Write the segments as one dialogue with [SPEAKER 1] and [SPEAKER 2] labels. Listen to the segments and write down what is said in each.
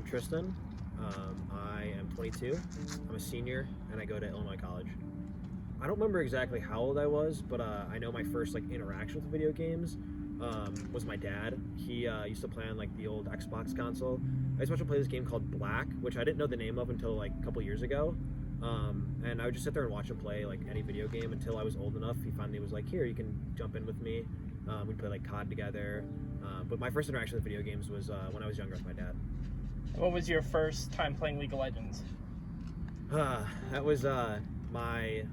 [SPEAKER 1] Tristan. I am 22. I'm a senior, and I go to Illinois College. I don't remember exactly how old I was, but I know my first interaction with video games was my dad. He used to play on the old Xbox console. I used to watch him play this game called Black, which I didn't know the name of until a couple years ago. And I would just sit there and watch him play any video game until I was old enough. He finally was like, "Here, you can jump in with me." We'd play COD together. But my first interaction with video games was when I was younger with my dad.
[SPEAKER 2] What was your first time playing League of Legends?
[SPEAKER 1] That was my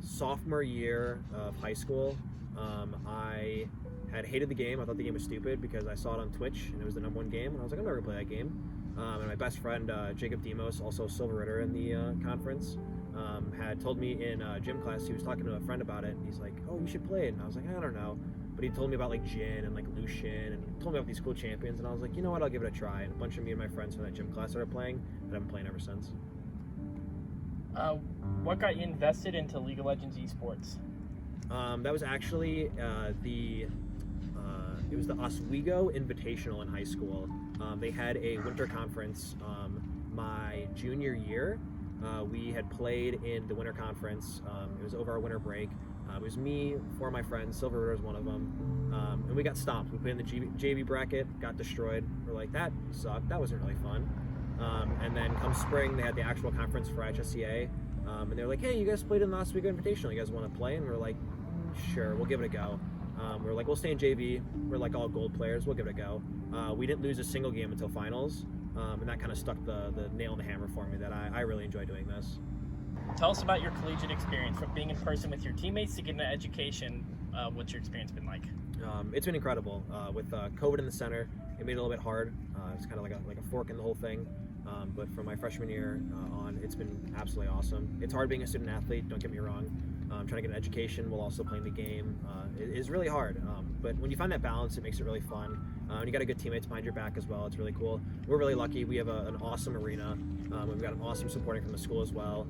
[SPEAKER 1] sophomore year of high school. I had hated the game. I thought the game was stupid because I saw it on Twitch and it was the #1 game, and I was like, I'm never gonna play that game. And my best friend, Jacob Demos, also Silver Ritter in the conference, had told me in gym class, he was talking to a friend about it, and he's like, oh, you should play it. And I was like, I don't know. But he told me about Jhin and Lucian, and told me about these cool champions, and I was like, you know what, I'll give it a try. And a bunch of me and my friends from that gym class started playing, and I've been playing ever since.
[SPEAKER 2] What got you invested into League of Legends esports?
[SPEAKER 1] That was actually it was the Oswego Invitational in high school. They had a winter conference my junior year. We had played in the winter conference. It was over our winter break. It was me, 4 of my friends, Silver Ritter was one of them, and we got stomped. We played in the JV bracket, got destroyed. We're like, that sucked, that wasn't really fun. And then come spring, they had the actual conference for HSCA, and they were like, hey, you guys played in the Oswego Invitational, you guys want to play? And we're like, sure, we'll give it a go. We're like, we'll stay in JV, we're all gold players, we'll give it a go. We didn't lose a single game until finals, and that kind of stuck the nail in the hammer for me that I really enjoy doing this.
[SPEAKER 2] Tell us about your collegiate experience, from being in person with your teammates to getting an education. What's your experience been like?
[SPEAKER 1] It's been incredible. With COVID in the center, it made it a little bit hard. It's kind of like a fork in the whole thing. But from my freshman year on, it's been absolutely awesome. It's hard being a student athlete, don't get me wrong. Trying to get an education while also playing the game is really hard. But when you find that balance, it makes it really fun. And you got a good teammates behind your back as well. It's really cool. We're really lucky. We have an awesome arena. We've got an awesome supporting from the school as well.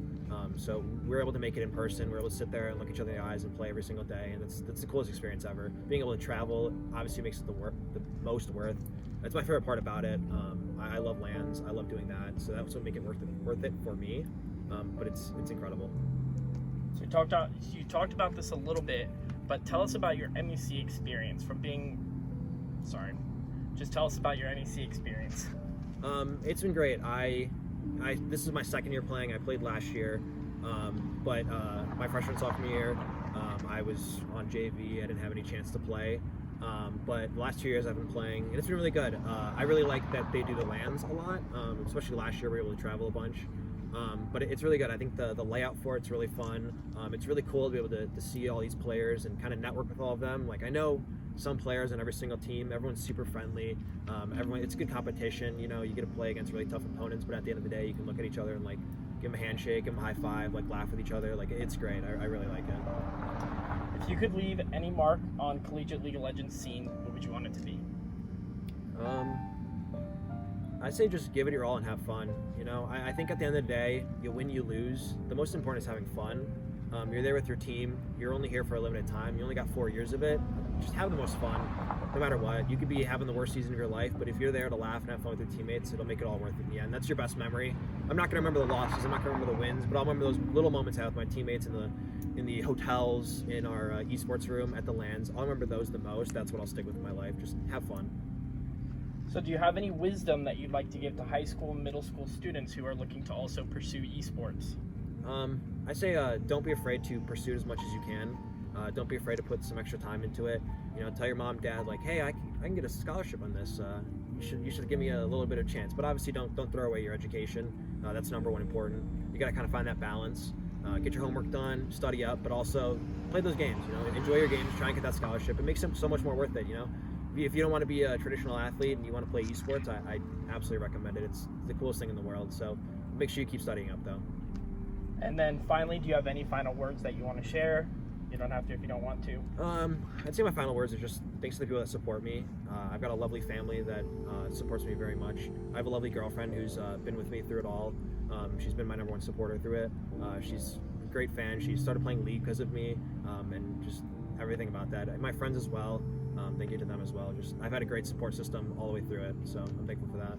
[SPEAKER 1] So we're able to make it in person. We're able to sit there and look each other in the eyes and play every single day. And that's the coolest experience ever. Being able to travel obviously makes it the most worth. That's my favorite part about it. I love LANs. I love doing that. So that's what makes it worth it for me. But it's incredible.
[SPEAKER 2] So you talked about this a little bit, but tell us about your MEC experience just tell us about your MEC experience.
[SPEAKER 1] It's been great. This is my second year playing. I played last year, but my freshman sophomore year, I was on JV. I didn't have any chance to play, but the last 2 years I've been playing, and it's been really good. I really like that they do the LANs a lot, especially last year we were able to travel a bunch. But it's really good. I think the layout for it's really fun. It's really cool to be able to see all these players and kind of network with all of them. I know some players on every single team. Everyone's super friendly. It's good competition. You get to play against really tough opponents, but at the end of the day, you can look at each other and give them a handshake, give them a high five, laugh with each other. It's great. I really like it.
[SPEAKER 2] If you could leave any mark on collegiate League of Legends scene, what would you want it to be?
[SPEAKER 1] I say just give it your all and have fun. I think at the end of the day, you win, you lose. The most important is having fun. You're there with your team. You're only here for a limited time. You only got 4 years of it. Just have the most fun, no matter what. You could be having the worst season of your life, but if you're there to laugh and have fun with your teammates, it'll make it all worth it in the end. That's your best memory. I'm not going to remember the losses. I'm not going to remember the wins, but I'll remember those little moments I had with my teammates in the hotels, in our esports room, at the LANs. I'll remember those the most. That's what I'll stick with in my life. Just have fun.
[SPEAKER 2] So do you have any wisdom that you'd like to give to high school and middle school students who are looking to also pursue esports?
[SPEAKER 1] I say don't be afraid to pursue it as much as you can. Don't be afraid to put some extra time into it. Tell your mom, dad, hey, I can get a scholarship on this. You should give me a little bit of chance. But obviously don't throw away your education. That's #1 important. You got to kind of find that balance. Get your homework done, study up, but also play those games. Enjoy your games, try and get that scholarship. It makes them so much more worth it. If you don't want to be a traditional athlete and you want to play esports, I absolutely recommend it. It's the coolest thing in the world. So make sure you keep studying up, though.
[SPEAKER 2] And then finally, do you have any final words that you want to share? You don't have to if you don't want to.
[SPEAKER 1] I'd say my final words are just thanks to the people that support me. I've got a lovely family that supports me very much. I have a lovely girlfriend who's been with me through it all. She's been my #1 supporter through it. She's a great fan. She started playing League because of me, and just everything about that. And my friends as well. Thank you to them as well. I've had a great support system all the way through it, so I'm thankful for that.